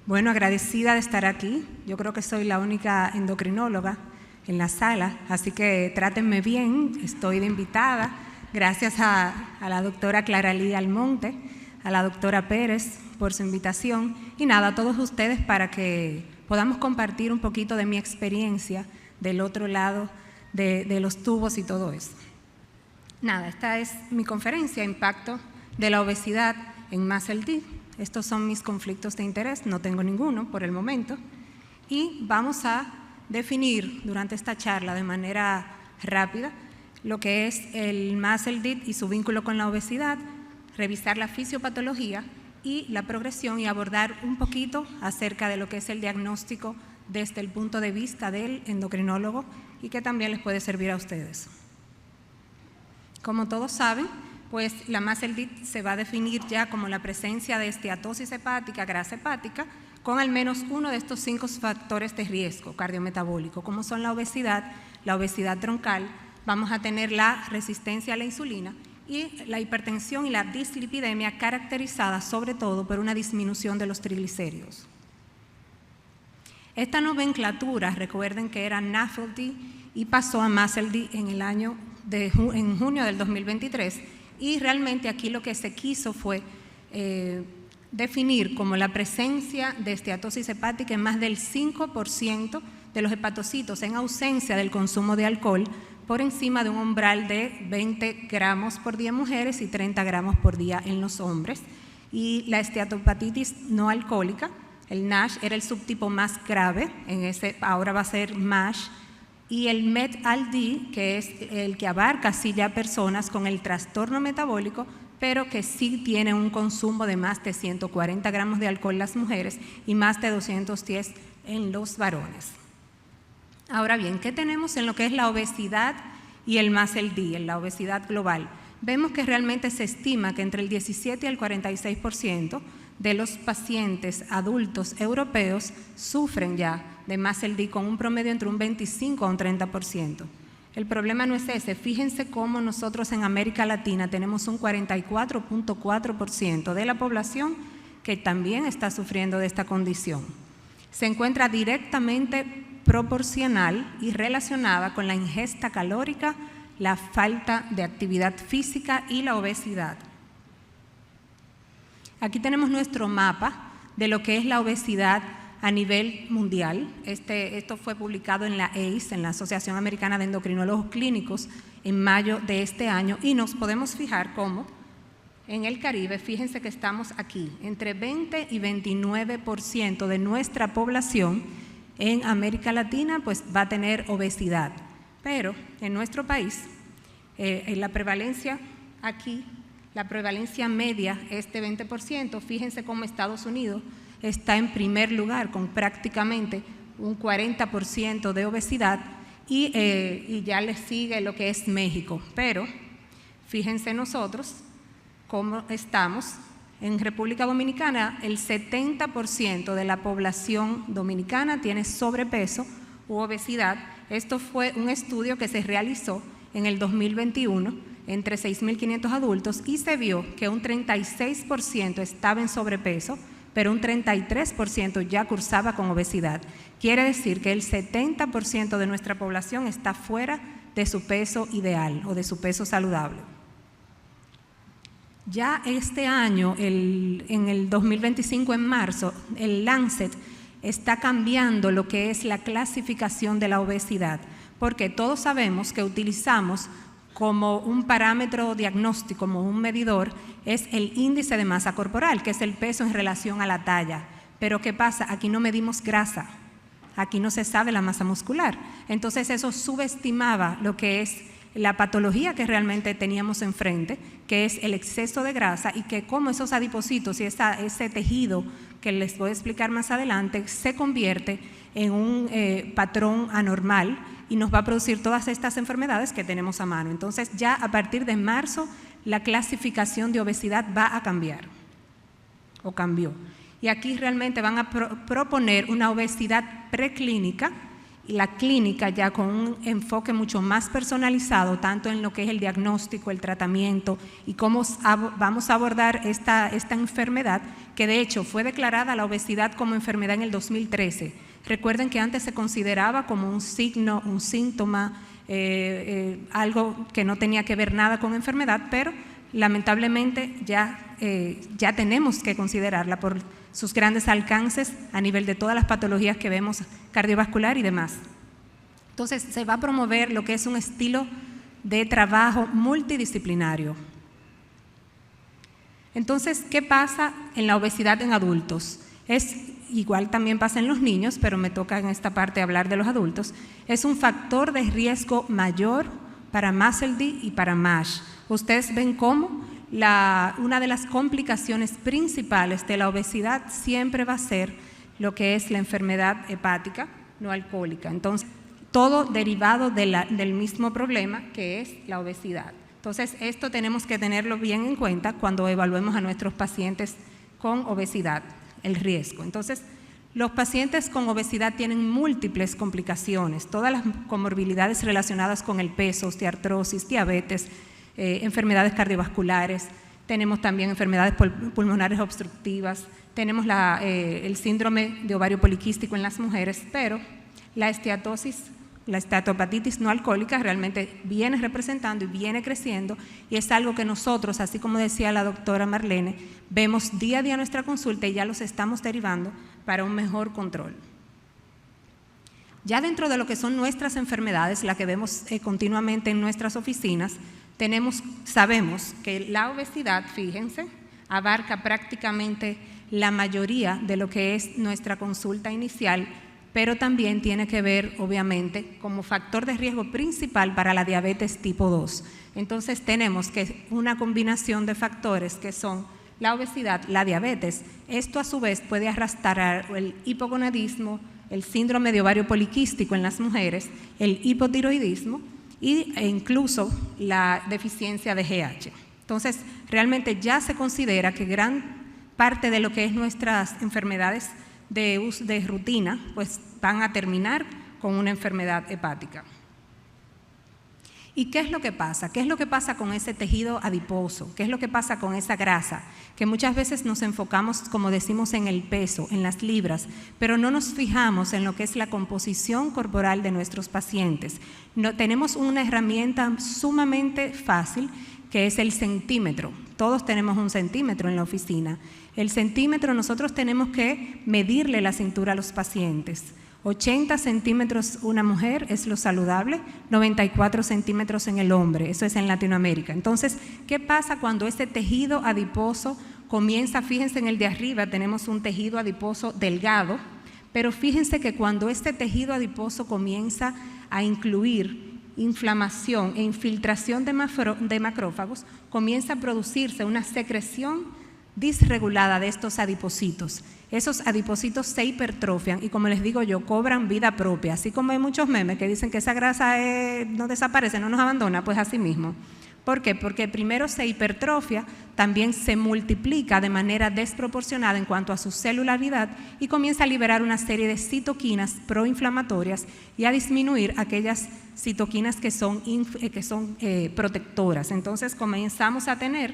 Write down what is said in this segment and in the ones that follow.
Bueno, agradecida de estar aquí. Yo creo que soy la única endocrinóloga en la sala, así que trátenme bien, estoy de invitada. Gracias a la doctora Clara Lía Almonte, a la doctora Pérez por su invitación y nada, a todos ustedes para que podamos compartir un poquito de mi experiencia del otro lado de los tubos y todo eso. Nada, esta es mi conferencia, Impacto de la Obesidad en MASLD. Estos son mis conflictos de interés, no tengo ninguno por el momento. Y vamos a definir durante esta charla de manera rápida lo que es el MASLD y su vínculo con la obesidad, revisar la fisiopatología y la progresión y abordar un poquito acerca de lo que es el diagnóstico desde el punto de vista del endocrinólogo y que también les puede servir a ustedes. Como todos saben, pues la MASLD se va a definir ya como la presencia de esteatosis hepática, grasa hepática, con al menos uno de estos 5 factores de riesgo cardiometabólico, como son la obesidad troncal, vamos a tener la resistencia a la insulina y la hipertensión y la dislipidemia caracterizada sobre todo por una disminución de los triglicéridos. Esta nomenclatura, recuerden que era NAFLD y pasó a MASLD en junio del 2023 y realmente aquí lo que se quiso fue definir como la presencia de esteatosis hepática en más del 5% de los hepatocitos en ausencia del consumo de alcohol por encima de un umbral de 20 gramos por día en mujeres y 30 gramos por día en los hombres. Y la esteatopatitis no alcohólica, el NASH, era el subtipo más grave, ahora va a ser MASH, y el MetALD, que es el que abarca sí ya personas con el trastorno metabólico, pero que sí tiene un consumo de más de 140 gramos de alcohol en las mujeres y más de 210 en los varones. Ahora bien, ¿qué tenemos en lo que es la obesidad y el MASLD, en la obesidad global? Vemos que realmente se estima que entre el 17 y el 46% de los pacientes adultos europeos sufren ya de MASLD con un promedio entre un 25 a un 30%. El problema no es ese, fíjense cómo nosotros en América Latina tenemos un 44.4% de la población que también está sufriendo de esta condición. Se encuentra directamente proporcional y relacionada con la ingesta calórica, la falta de actividad física y la obesidad. Aquí tenemos nuestro mapa de lo que es la obesidad a nivel mundial. Esto fue publicado en la AACE, en la Asociación Americana de Endocrinólogos Clínicos, en mayo de este año, y nos podemos fijar cómo en el Caribe, fíjense que estamos aquí, entre 20 y 29% de nuestra población en América Latina pues va a tener obesidad, pero en nuestro país, en la prevalencia aquí, la prevalencia media es de 20%, fíjense cómo Estados Unidos está en primer lugar con prácticamente un 40% de obesidad y ya le sigue lo que es México. Pero fíjense nosotros cómo estamos. En República Dominicana el 70% de la población dominicana tiene sobrepeso u obesidad. Esto fue un estudio que se realizó en el 2021 entre 6.500 adultos y se vio que un 36% estaba en sobrepeso, pero un 33% ya cursaba con obesidad. Quiere decir que el 70% de nuestra población está fuera de su peso ideal o de su peso saludable. Ya este año, en el 2025, en marzo, el Lancet está cambiando lo que es la clasificación de la obesidad, porque todos sabemos que utilizamos como un parámetro diagnóstico, como un medidor, es el índice de masa corporal, que es el peso en relación a la talla. Pero ¿qué pasa? Aquí no medimos grasa, aquí no se sabe la masa muscular. Entonces eso subestimaba lo que es la patología que realmente teníamos enfrente, que es el exceso de grasa y que como esos adipocitos y ese tejido que les voy a explicar más adelante se convierte en un patrón anormal y nos va a producir todas estas enfermedades que tenemos a mano. Entonces ya a partir de marzo la clasificación de obesidad va a cambiar o cambió. Y aquí realmente van a proponer una obesidad preclínica y la clínica ya con un enfoque mucho más personalizado, tanto en lo que es el diagnóstico, el tratamiento y cómo vamos a abordar esta enfermedad, que de hecho fue declarada la obesidad como enfermedad en el 2013. Recuerden que antes se consideraba como un signo, un síntoma, algo que no tenía que ver nada con enfermedad, pero lamentablemente ya tenemos que considerarla por sus grandes alcances a nivel de todas las patologías que vemos, cardiovascular y demás. Entonces, se va a promover lo que es un estilo de trabajo multidisciplinario. Entonces, ¿qué pasa en la obesidad en adultos? Es igual también pasa en los niños, pero me toca en esta parte hablar de los adultos. Es un factor de riesgo mayor para MASLD y para MASH. Ustedes ven cómo una de las complicaciones principales de la obesidad siempre va a ser lo que es la enfermedad hepática no alcohólica. Entonces, todo derivado del mismo problema que es la obesidad. Entonces, esto tenemos que tenerlo bien en cuenta cuando evaluemos a nuestros pacientes con obesidad, el riesgo. Entonces, los pacientes con obesidad tienen múltiples complicaciones, todas las comorbilidades relacionadas con el peso, osteoartrosis, diabetes, enfermedades cardiovasculares, tenemos también enfermedades pulmonares obstructivas, tenemos el síndrome de ovario poliquístico en las mujeres, pero la esteatosis, la esteatopatitis no alcohólica realmente viene representando y viene creciendo, y es algo que nosotros, así como decía la doctora Marlene, vemos día a día en nuestra consulta y ya los estamos derivando para un mejor control. Ya dentro de lo que son nuestras enfermedades, la que vemos continuamente en nuestras oficinas, sabemos que la obesidad, fíjense, abarca prácticamente la mayoría de lo que es nuestra consulta inicial, pero también tiene que ver, obviamente, como factor de riesgo principal para la diabetes tipo 2. Entonces tenemos que una combinación de factores que son la obesidad, la diabetes. Esto a su vez puede arrastrar el hipogonadismo, el síndrome de ovario poliquístico en las mujeres, el hipotiroidismo e incluso la deficiencia de GH. Entonces, realmente ya se considera que gran parte de lo que es nuestras enfermedades de rutina, pues van a terminar con una enfermedad hepática. ¿Y qué es lo que pasa? ¿Qué es lo que pasa con ese tejido adiposo? ¿Qué es lo que pasa con esa grasa? Que muchas veces nos enfocamos, como decimos, en el peso, en las libras, pero no nos fijamos en lo que es la composición corporal de nuestros pacientes. Tenemos una herramienta sumamente fácil, que es el centímetro. Todos tenemos un centímetro en la oficina. El centímetro, nosotros tenemos que medirle la cintura a los pacientes. 80 centímetros una mujer es lo saludable, 94 centímetros en el hombre, eso es en Latinoamérica. Entonces, ¿qué pasa cuando este tejido adiposo comienza? Fíjense en el de arriba, tenemos un tejido adiposo delgado, pero fíjense que cuando este tejido adiposo comienza a incluir inflamación e infiltración de macrófagos, comienza a producirse una secreción disregulada de estos adipocitos. Esos adipocitos se hipertrofian y, como les digo yo, cobran vida propia. Así como hay muchos memes que dicen que esa grasa no desaparece, no nos abandona, pues así mismo. ¿Por qué? Porque primero se hipertrofia, también se multiplica de manera desproporcionada en cuanto a su celularidad y comienza a liberar una serie de citoquinas proinflamatorias y a disminuir aquellas citoquinas que son protectoras. Entonces comenzamos a tener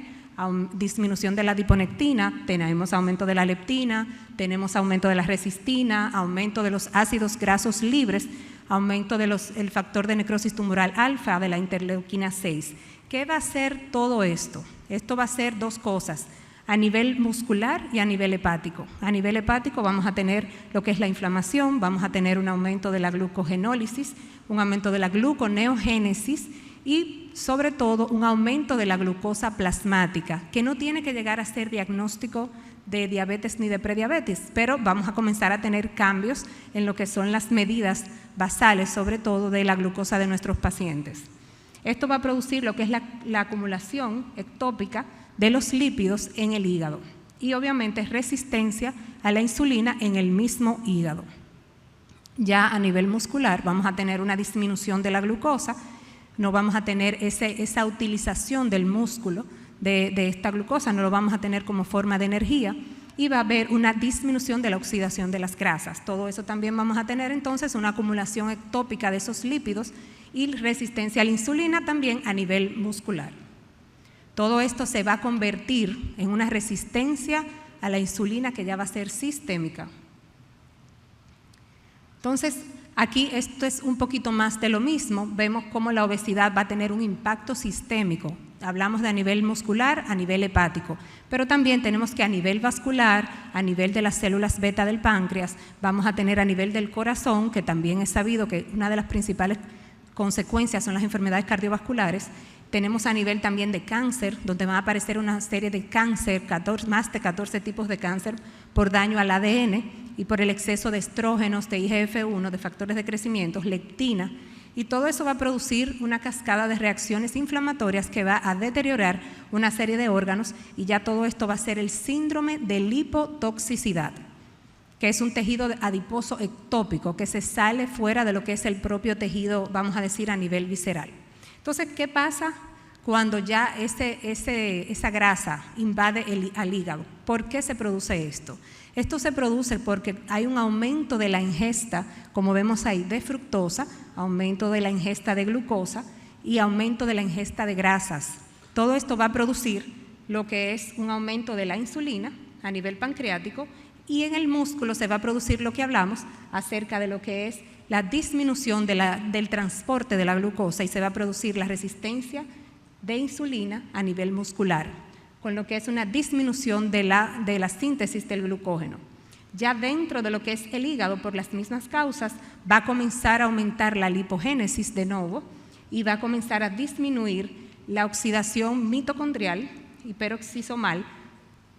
disminución de la adiponectina, tenemos aumento de la leptina, tenemos aumento de la resistina, aumento de los ácidos grasos libres, aumento del factor de necrosis tumoral alfa, de la interleuquina 6. ¿Qué va a hacer todo esto? Esto va a hacer dos cosas, a nivel muscular y a nivel hepático. A nivel hepático vamos a tener lo que es la inflamación, vamos a tener un aumento de la glucogenólisis, un aumento de la gluconeogénesis y sobre todo un aumento de la glucosa plasmática, que no tiene que llegar a ser diagnóstico de diabetes ni de prediabetes, pero vamos a comenzar a tener cambios en lo que son las medidas basales, sobre todo de la glucosa de nuestros pacientes. Esto va a producir lo que es la acumulación ectópica de los lípidos en el hígado y obviamente resistencia a la insulina en el mismo hígado. Ya a nivel muscular vamos a tener una disminución de la glucosa, no vamos a tener esa utilización del músculo de esta glucosa, no lo vamos a tener como forma de energía y va a haber una disminución de la oxidación de las grasas. Todo eso también vamos a tener entonces una acumulación ectópica de esos lípidos y resistencia a la insulina también a nivel muscular. Todo esto se va a convertir en una resistencia a la insulina que ya va a ser sistémica. Entonces, aquí esto es un poquito más de lo mismo. Vemos cómo la obesidad va a tener un impacto sistémico. Hablamos de a nivel muscular, a nivel hepático, pero también tenemos que a nivel vascular, a nivel de las células beta del páncreas, vamos a tener a nivel del corazón, que también es sabido que una de las principales consecuencias son las enfermedades cardiovasculares. Tenemos a nivel también de cáncer, donde van a aparecer una serie de cáncer, más de 14 tipos de cáncer por daño al ADN y por el exceso de estrógenos, de IGF-1, de factores de crecimiento, leptina, y todo eso va a producir una cascada de reacciones inflamatorias que va a deteriorar una serie de órganos, y ya todo esto va a ser el síndrome de lipotoxicidad, que es un tejido adiposo ectópico que se sale fuera de lo que es el propio tejido, vamos a decir, a nivel visceral. Entonces, ¿qué pasa cuando ya esa grasa invade al hígado? ¿Por qué se produce esto? Esto se produce porque hay un aumento de la ingesta, como vemos ahí, de fructosa, aumento de la ingesta de glucosa y aumento de la ingesta de grasas. Todo esto va a producir lo que es un aumento de la insulina a nivel pancreático, y en el músculo se va a producir lo que hablamos acerca de lo que es la disminución del transporte de la glucosa, y se va a producir la resistencia de insulina a nivel muscular, con lo que es una disminución de la síntesis del glucógeno. Ya dentro de lo que es el hígado, por las mismas causas, va a comenzar a aumentar la lipogénesis de nuevo y va a comenzar a disminuir la oxidación mitocondrial y peroxisomal,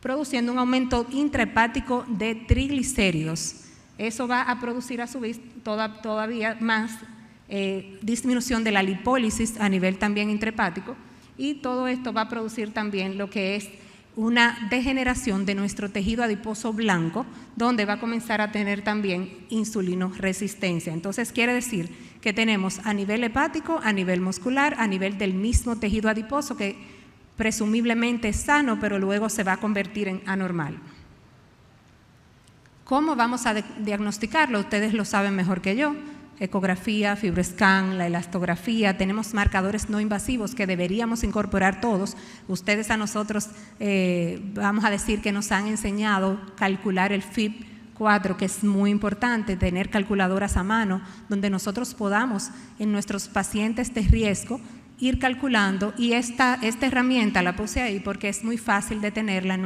produciendo un aumento intrahepático de triglicéridos. Eso va a producir a su vez todavía más disminución de la lipólisis a nivel también intrahepático, y todo esto va a producir también lo que es una degeneración de nuestro tejido adiposo blanco, donde va a comenzar a tener también insulinoresistencia. Entonces quiere decir que tenemos a nivel hepático, a nivel muscular, a nivel del mismo tejido adiposo, que presumiblemente es sano, pero luego se va a convertir en anormal. ¿Cómo vamos a diagnosticarlo? Ustedes lo saben mejor que yo. Ecografía, FibroScan, la elastografía, tenemos marcadores no invasivos que deberíamos incorporar todos. Ustedes a nosotros, vamos a decir que nos han enseñado calcular el FIB-4, que es muy importante, tener calculadoras a mano, donde nosotros podamos en nuestros pacientes de riesgo ir calculando, y esta herramienta la puse ahí porque es muy fácil de tenerla en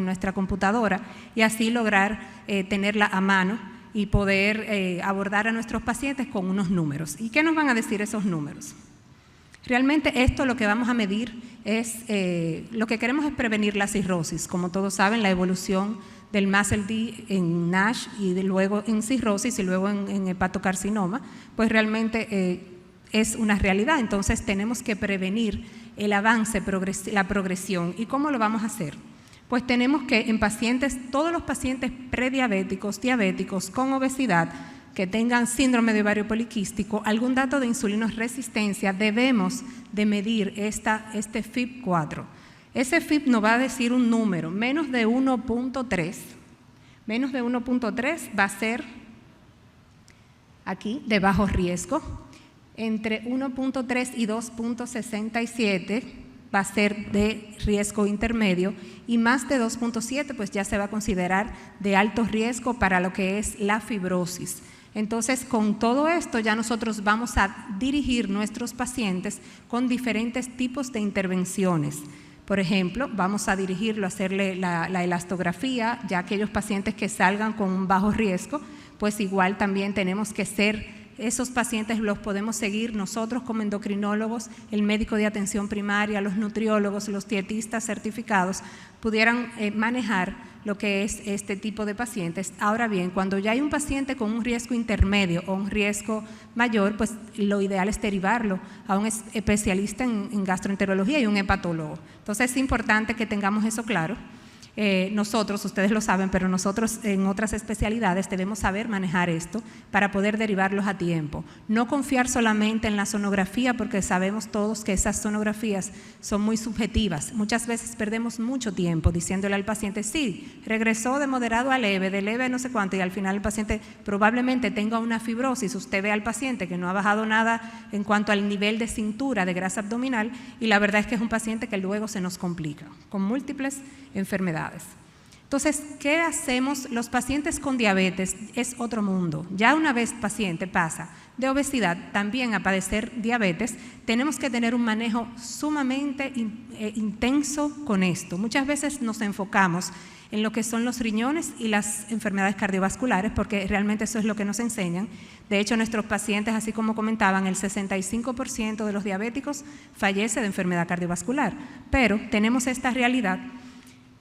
nuestra computadora, y así lograr tenerla a mano y poder abordar a nuestros pacientes con unos números. ¿Y qué nos van a decir esos números? Realmente esto lo que vamos a medir es, lo que queremos es prevenir la cirrosis. Como todos saben, la evolución del MASLD en NASH y luego en cirrosis y luego en hepatocarcinoma, pues realmente es una realidad. Entonces tenemos que prevenir el avance, la progresión. ¿Y cómo lo vamos a hacer? Pues tenemos que en pacientes, todos los pacientes prediabéticos, diabéticos, con obesidad, que tengan síndrome de ovario poliquístico, algún dato de insulinoresistencia, debemos de medir este FIB-4. Ese FIB nos va a decir un número, menos de 1.3. Menos de 1.3 va a ser aquí de bajo riesgo. Entre 1.3 y 2.67 va a ser de riesgo intermedio, y más de 2.7 pues ya se va a considerar de alto riesgo para lo que es la fibrosis. Entonces, con todo esto ya nosotros vamos a dirigir nuestros pacientes con diferentes tipos de intervenciones. Por ejemplo, vamos a dirigirlo a hacerle la elastografía, ya aquellos pacientes que salgan con un bajo riesgo, pues igual también tenemos que esos pacientes los podemos seguir nosotros como endocrinólogos, el médico de atención primaria, los nutriólogos, los dietistas certificados, pudieran manejar lo que es este tipo de pacientes. Ahora bien, cuando ya hay un paciente con un riesgo intermedio o un riesgo mayor, pues lo ideal es derivarlo a un especialista en gastroenterología y un hepatólogo. Entonces es importante que tengamos eso claro. nosotros, ustedes lo saben, pero nosotros en otras especialidades debemos saber manejar esto para poder derivarlos a tiempo. No confiar solamente en la sonografía, porque sabemos todos que esas sonografías son muy subjetivas. Muchas veces perdemos mucho tiempo diciéndole al paciente, sí, regresó de moderado a leve, de leve a no sé cuánto, y al final el paciente probablemente tenga una fibrosis. Usted ve al paciente que no ha bajado nada en cuanto al nivel de cintura, de grasa abdominal, y la verdad es que es un paciente que luego se nos complica, con múltiples enfermedades. Entonces, ¿qué hacemos? Los pacientes con diabetes es otro mundo. Ya una vez paciente pasa de obesidad también a padecer diabetes, tenemos que tener un manejo sumamente intenso con esto. Muchas veces nos enfocamos en lo que son los riñones y las enfermedades cardiovasculares, porque realmente eso es lo que nos enseñan. De hecho, nuestros pacientes, así como comentaban, el 65% de los diabéticos fallece de enfermedad cardiovascular, pero tenemos esta realidad,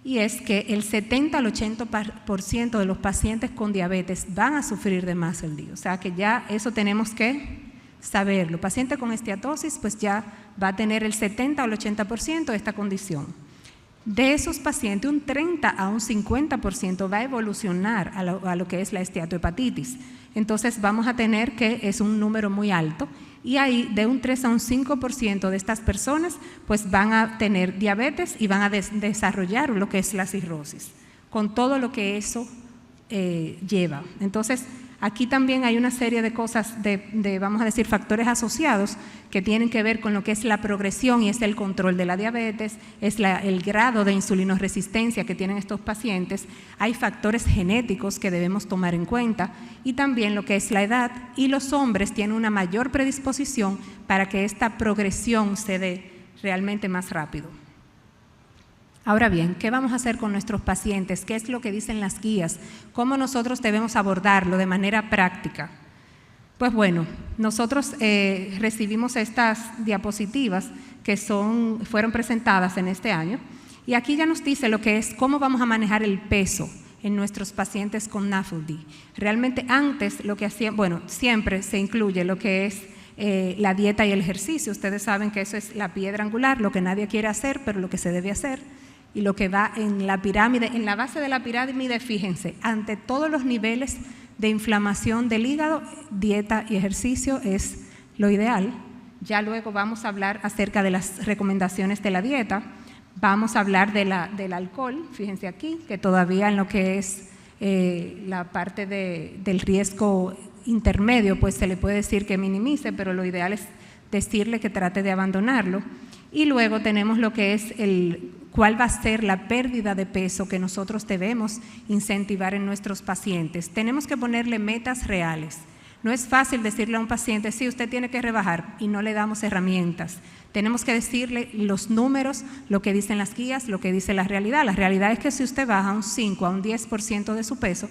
y es que el 70 al 80% de los pacientes con diabetes van a sufrir de muscle D. O sea que ya eso tenemos que saberlo. Paciente con esteatosis pues ya va a tener el 70 al 80% de esta condición. De esos pacientes, un 30 a un 50% va a evolucionar a lo que es la esteatohepatitis. Entonces vamos a tener que es un número muy alto, y ahí de un 3 a un 5% de estas personas pues van a tener diabetes y van a desarrollar lo que es la cirrosis, con todo lo que eso lleva. Entonces, aquí también hay una serie de cosas, vamos a decir, factores asociados que tienen que ver con lo que es la progresión, y es el control de la diabetes, es el grado de insulinoresistencia que tienen estos pacientes. Hay factores genéticos que debemos tomar en cuenta, y también lo que es la edad, y los hombres tienen una mayor predisposición para que esta progresión se dé realmente más rápido. Ahora bien, ¿qué vamos a hacer con nuestros pacientes? ¿Qué es lo que dicen las guías? ¿Cómo nosotros debemos abordarlo de manera práctica? Pues bueno, nosotros recibimos estas diapositivas que fueron presentadas en este año, y aquí ya nos dice lo que es cómo vamos a manejar el peso en nuestros pacientes con NAFLD. Realmente antes lo que hacían, bueno, siempre se incluye lo que es la dieta y el ejercicio. Ustedes saben que eso es la piedra angular, lo que nadie quiere hacer, pero lo que se debe hacer. Y lo que va en la pirámide, en la base de la pirámide, fíjense, ante todos los niveles de inflamación del hígado, dieta y ejercicio es lo ideal. Ya luego vamos a hablar acerca de las recomendaciones de la dieta. Vamos a hablar del alcohol, fíjense aquí, que todavía en lo que es la parte del riesgo intermedio, pues se le puede decir que minimice, pero lo ideal es decirle que trate de abandonarlo. Y luego tenemos lo que es cuál va a ser la pérdida de peso que nosotros debemos incentivar en nuestros pacientes. Tenemos que ponerle metas reales. No es fácil decirle a un paciente, sí, usted tiene que rebajar, y no le damos herramientas. Tenemos que decirle los números, lo que dicen las guías, lo que dice la realidad. La realidad es que si usted baja un 5 a un 10% de su peso,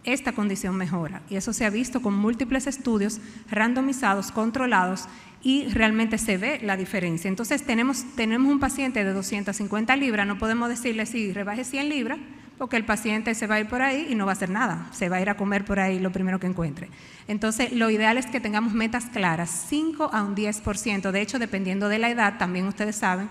esta condición mejora, y eso se ha visto con múltiples estudios randomizados, controlados, y realmente se ve la diferencia. Entonces tenemos un paciente de 250 libras, no podemos decirle sí, rebaje 100 libras, porque el paciente se va a ir por ahí y no va a hacer nada, se va a ir a comer por ahí lo primero que encuentre. Entonces lo ideal es que tengamos metas claras, 5 a un 10%, de hecho dependiendo de la edad, también ustedes saben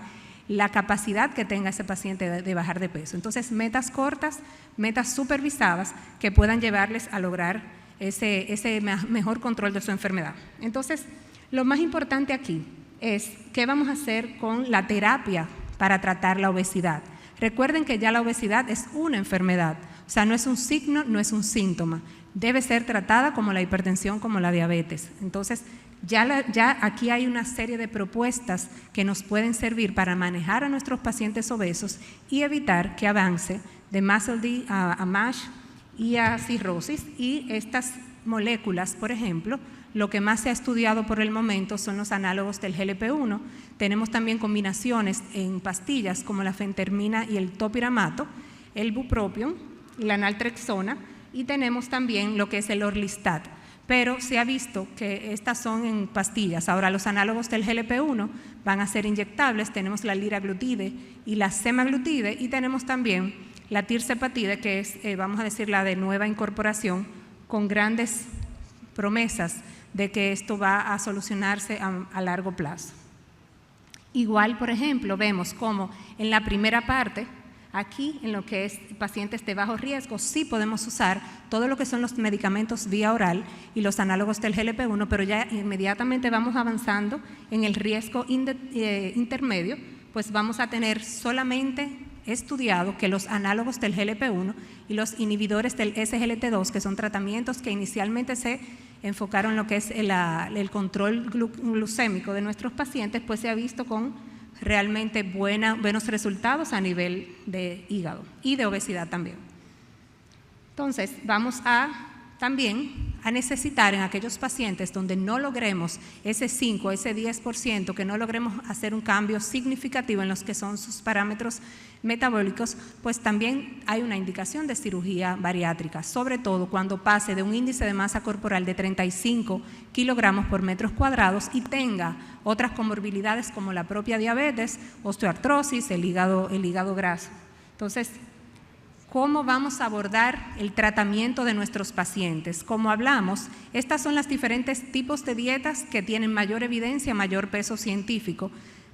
la capacidad que tenga ese paciente de bajar de peso. Entonces metas cortas, metas supervisadas que puedan llevarles a lograr ese mejor control de su enfermedad. Entonces, lo más importante aquí es qué vamos a hacer con la terapia para tratar la obesidad. Recuerden que ya la obesidad es una enfermedad, o sea, no es un signo, no es un síntoma. Debe ser tratada como la hipertensión, como la diabetes. Entonces, ya aquí hay una serie de propuestas que nos pueden servir para manejar a nuestros pacientes obesos y evitar que avance de muscle D a MASH y a cirrosis. Y estas moléculas, por ejemplo, lo que más se ha estudiado por el momento son los análogos del GLP-1. Tenemos también combinaciones en pastillas como la fentermina y el topiramato, el bupropion y la naltrexona, y tenemos también lo que es el orlistat. Pero se ha visto que estas son en pastillas. Ahora los análogos del GLP-1 van a ser inyectables. Tenemos la liraglutide y la semaglutide, y tenemos también la tirzepatide, que es, vamos a decir, la de nueva incorporación, con grandes promesas de que esto va a solucionarse a largo plazo. Igual, por ejemplo, vemos como en la primera parte Aquí, en lo que es pacientes de bajo riesgo, sí podemos usar todo lo que son los medicamentos vía oral y los análogos del GLP-1, pero ya inmediatamente vamos avanzando en el riesgo intermedio, pues vamos a tener solamente estudiado que los análogos del GLP-1 y los inhibidores del SGLT2, que son tratamientos que inicialmente se enfocaron en lo que es el control glucémico de nuestros pacientes, pues se ha visto con realmente buenos resultados a nivel de hígado y de obesidad también. Entonces, vamos también a necesitar en aquellos pacientes donde no logremos ese 5, ese 10%, que no logremos hacer un cambio significativo en los que son sus parámetros metabólicos, pues también hay una indicación de cirugía bariátrica, sobre todo cuando pase de un índice de masa corporal de 35 kilogramos por metros cuadrados y tenga otras comorbilidades como la propia diabetes, osteoartrosis, el hígado graso. Entonces, ¿cómo vamos a abordar el tratamiento de nuestros pacientes? Como hablamos, estas son los diferentes tipos de dietas que tienen mayor evidencia, mayor peso científico,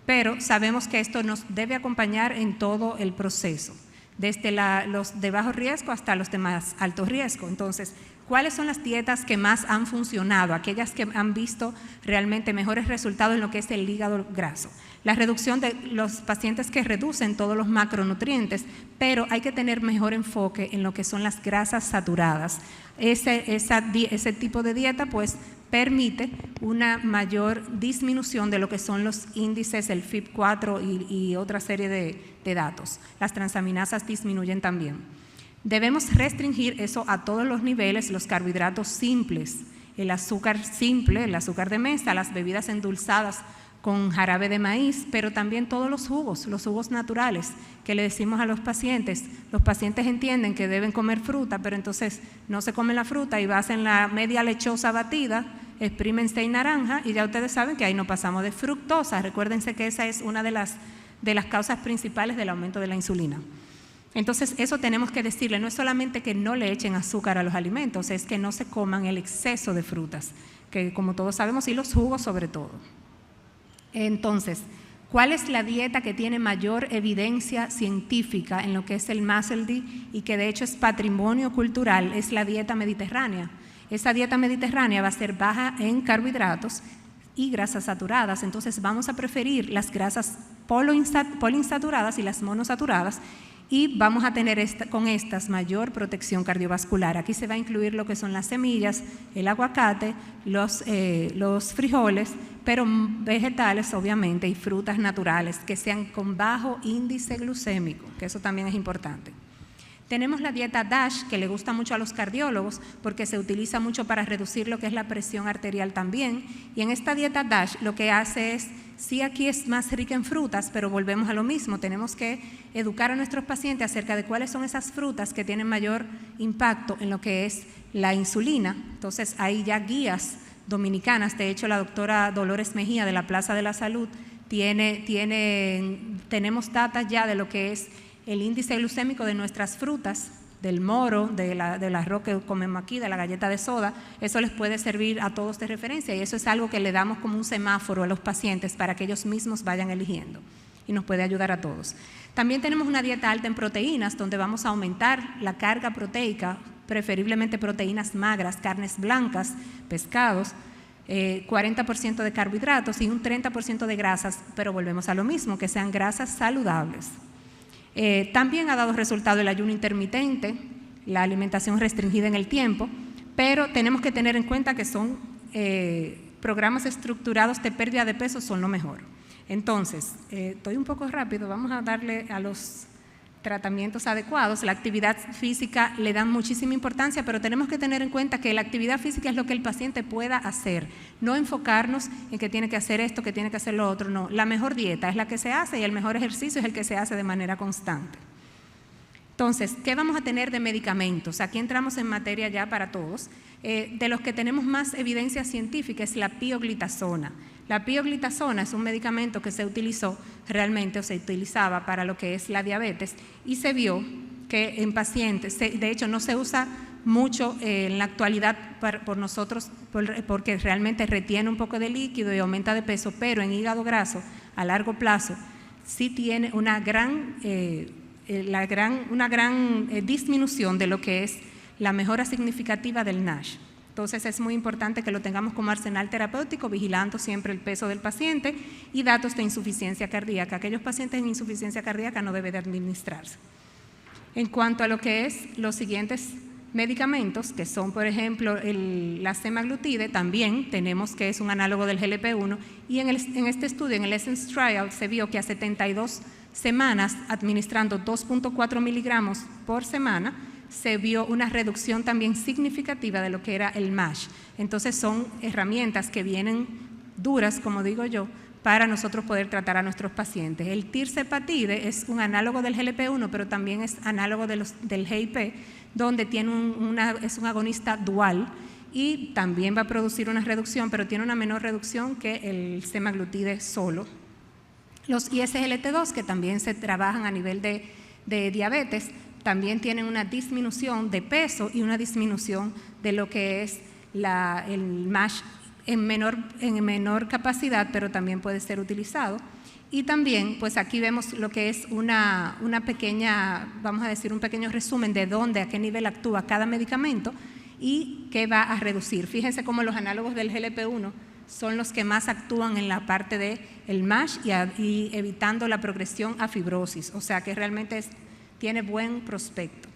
pero sabemos que esto nos debe acompañar en todo el proceso, desde los de bajo riesgo hasta los de más alto riesgo. Entonces, ¿cuáles son las dietas que más han funcionado? Aquellas que han visto realmente mejores resultados en lo que es el hígado graso. La reducción de los pacientes que reducen todos los macronutrientes, pero hay que tener mejor enfoque en lo que son las grasas saturadas. Ese tipo de dieta pues permite una mayor disminución de lo que son los índices, el FIB4 y otra serie de datos. Las transaminasas disminuyen también. Debemos restringir eso a todos los niveles, los carbohidratos simples, el azúcar simple, el azúcar de mesa, las bebidas endulzadas con jarabe de maíz, pero también todos los jugos naturales que le decimos a los pacientes. Los pacientes entienden que deben comer fruta, pero entonces no se comen la fruta y hacen la media lechosa batida, exprimen 6 naranjas y ya ustedes saben que ahí no pasamos de fructosa. Recuérdense que esa es una de las causas principales del aumento de la insulina. Entonces, eso tenemos que decirle, no es solamente que no le echen azúcar a los alimentos, es que no se coman el exceso de frutas, que como todos sabemos, y los jugos sobre todo. Entonces, ¿cuál es la dieta que tiene mayor evidencia científica en lo que es el MASLD y que de hecho es patrimonio cultural? Es la dieta mediterránea. Esa dieta mediterránea va a ser baja en carbohidratos y grasas saturadas, entonces vamos a preferir las grasas poliinsaturadas y las monosaturadas, y vamos a tener con estas mayor protección cardiovascular. Aquí se va a incluir lo que son las semillas, el aguacate, los frijoles, pero vegetales obviamente y frutas naturales que sean con bajo índice glucémico, que eso también es importante. Tenemos la dieta DASH, que le gusta mucho a los cardiólogos porque se utiliza mucho para reducir lo que es la presión arterial también. Y en esta dieta DASH lo que hace es, sí, aquí es más rica en frutas, pero volvemos a lo mismo. Tenemos que educar a nuestros pacientes acerca de cuáles son esas frutas que tienen mayor impacto en lo que es la insulina. Entonces hay ya guías dominicanas. De hecho, la doctora Dolores Mejía de la Plaza de la Salud tenemos datos ya de lo que es el índice glucémico de nuestras frutas, del moro, del arroz que comemos aquí, de la galleta de soda. Eso les puede servir a todos de referencia y eso es algo que le damos como un semáforo a los pacientes para que ellos mismos vayan eligiendo y nos puede ayudar a todos. También tenemos una dieta alta en proteínas donde vamos a aumentar la carga proteica, preferiblemente proteínas magras, carnes blancas, pescados, 40% de carbohidratos y un 30% de grasas, pero volvemos a lo mismo, que sean grasas saludables. También ha dado resultado el ayuno intermitente, la alimentación restringida en el tiempo, pero tenemos que tener en cuenta que son programas estructurados de pérdida de peso, son lo mejor. Entonces, estoy un poco rápido, vamos a darle a los tratamientos adecuados. La actividad física le dan muchísima importancia, pero tenemos que tener en cuenta que la actividad física es lo que el paciente pueda hacer, no enfocarnos en que tiene que hacer esto, que tiene que hacer lo otro, no. La mejor dieta es la que se hace y el mejor ejercicio es el que se hace de manera constante. Entonces, ¿qué vamos a tener de medicamentos? Aquí entramos en materia ya para todos. De los que tenemos más evidencia científica es la pioglitazona. La pioglitazona es un medicamento que se utilizó realmente o se utilizaba para lo que es la diabetes y se vio que en pacientes, de hecho no se usa mucho en la actualidad por nosotros porque realmente retiene un poco de líquido y aumenta de peso, pero en hígado graso a largo plazo sí tiene una gran una gran disminución de lo que es la mejora significativa del NASH. Entonces es muy importante que lo tengamos como arsenal terapéutico, vigilando siempre el peso del paciente y datos de insuficiencia cardíaca. Aquellos pacientes en insuficiencia cardíaca no deben de administrarse. En cuanto a lo que es los siguientes medicamentos, que son, por ejemplo, la semaglutide, también tenemos que es un análogo del GLP-1, y en este estudio, en el Essence Trial, se vio que a 72 semanas, administrando 2.4 miligramos por semana, se vio una reducción también significativa de lo que era el MASH. Entonces son herramientas que vienen duras, como digo yo, para nosotros poder tratar a nuestros pacientes. El tirzepatide es un análogo del GLP-1, pero también es análogo del GIP, donde tiene es un agonista dual y también va a producir una reducción, pero tiene una menor reducción que el semaglutide solo. Los ISGLT2, que también se trabajan a nivel de diabetes, también tienen una disminución de peso y una disminución de lo que es el MASH en menor capacidad, pero también puede ser utilizado. Y también, pues aquí vemos lo que es una pequeña, vamos a decir, un pequeño resumen de dónde, a qué nivel actúa cada medicamento y qué va a reducir. Fíjense cómo los análogos del GLP-1 son los que más actúan en la parte del MASH y evitando la progresión a fibrosis, o sea que realmente tiene buen prospecto.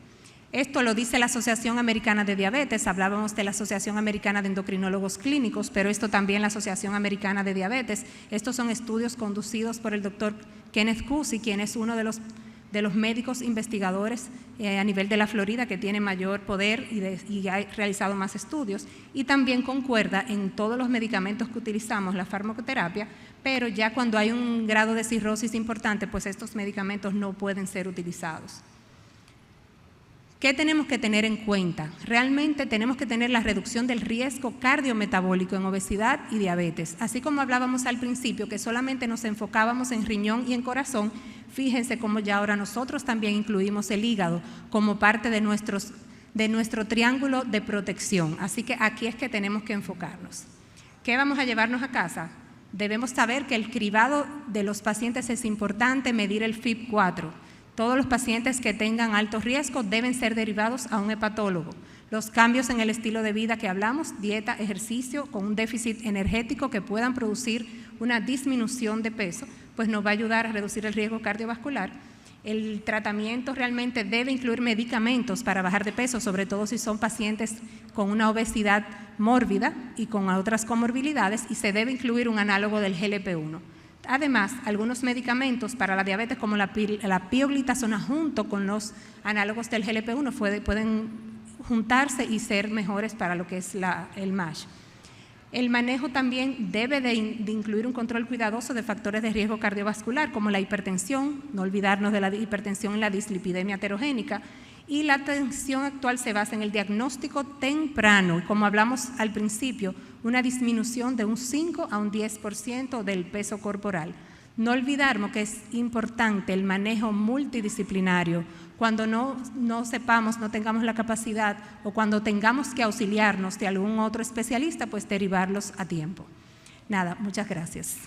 Esto lo dice la Asociación Americana de Diabetes, hablábamos de la Asociación Americana de Endocrinólogos Clínicos, pero esto también la Asociación Americana de Diabetes. Estos son estudios conducidos por el doctor Kenneth Cusi, quien es uno de los médicos investigadores a nivel de la Florida que tiene mayor poder y ha realizado más estudios, y también concuerda en todos los medicamentos que utilizamos, la farmacoterapia, pero ya cuando hay un grado de cirrosis importante, pues estos medicamentos no pueden ser utilizados. ¿Qué tenemos que tener en cuenta? Realmente tenemos que tener la reducción del riesgo cardiometabólico en obesidad y diabetes. Así como hablábamos al principio que solamente nos enfocábamos en riñón y en corazón, fíjense cómo ya ahora nosotros también incluimos el hígado como parte de nuestro triángulo de protección. Así que aquí es que tenemos que enfocarnos. ¿Qué vamos a llevarnos a casa? Debemos saber que el cribado de los pacientes es importante, medir el FIB-4. Todos los pacientes que tengan alto riesgo deben ser derivados a un hepatólogo. Los cambios en el estilo de vida que hablamos, dieta, ejercicio, con un déficit energético que puedan producir una disminución de peso, pues nos va a ayudar a reducir el riesgo cardiovascular. El tratamiento realmente debe incluir medicamentos para bajar de peso, sobre todo si son pacientes con una obesidad mórbida y con otras comorbilidades, y se debe incluir un análogo del GLP-1. Además, algunos medicamentos para la diabetes como la pioglitazona junto con los análogos del GLP-1 pueden juntarse y ser mejores para lo que es el MASH. El manejo también debe de incluir un control cuidadoso de factores de riesgo cardiovascular como la hipertensión, no olvidarnos de la hipertensión y la dislipidemia aterogénica, y la atención actual se basa en el diagnóstico temprano, y como hablamos al principio, una disminución de un 5 a un 10% del peso corporal. No olvidarnos que es importante el manejo multidisciplinario. Cuando no sepamos, no tengamos la capacidad o cuando tengamos que auxiliarnos de algún otro especialista, pues derivarlos a tiempo. Nada, muchas gracias.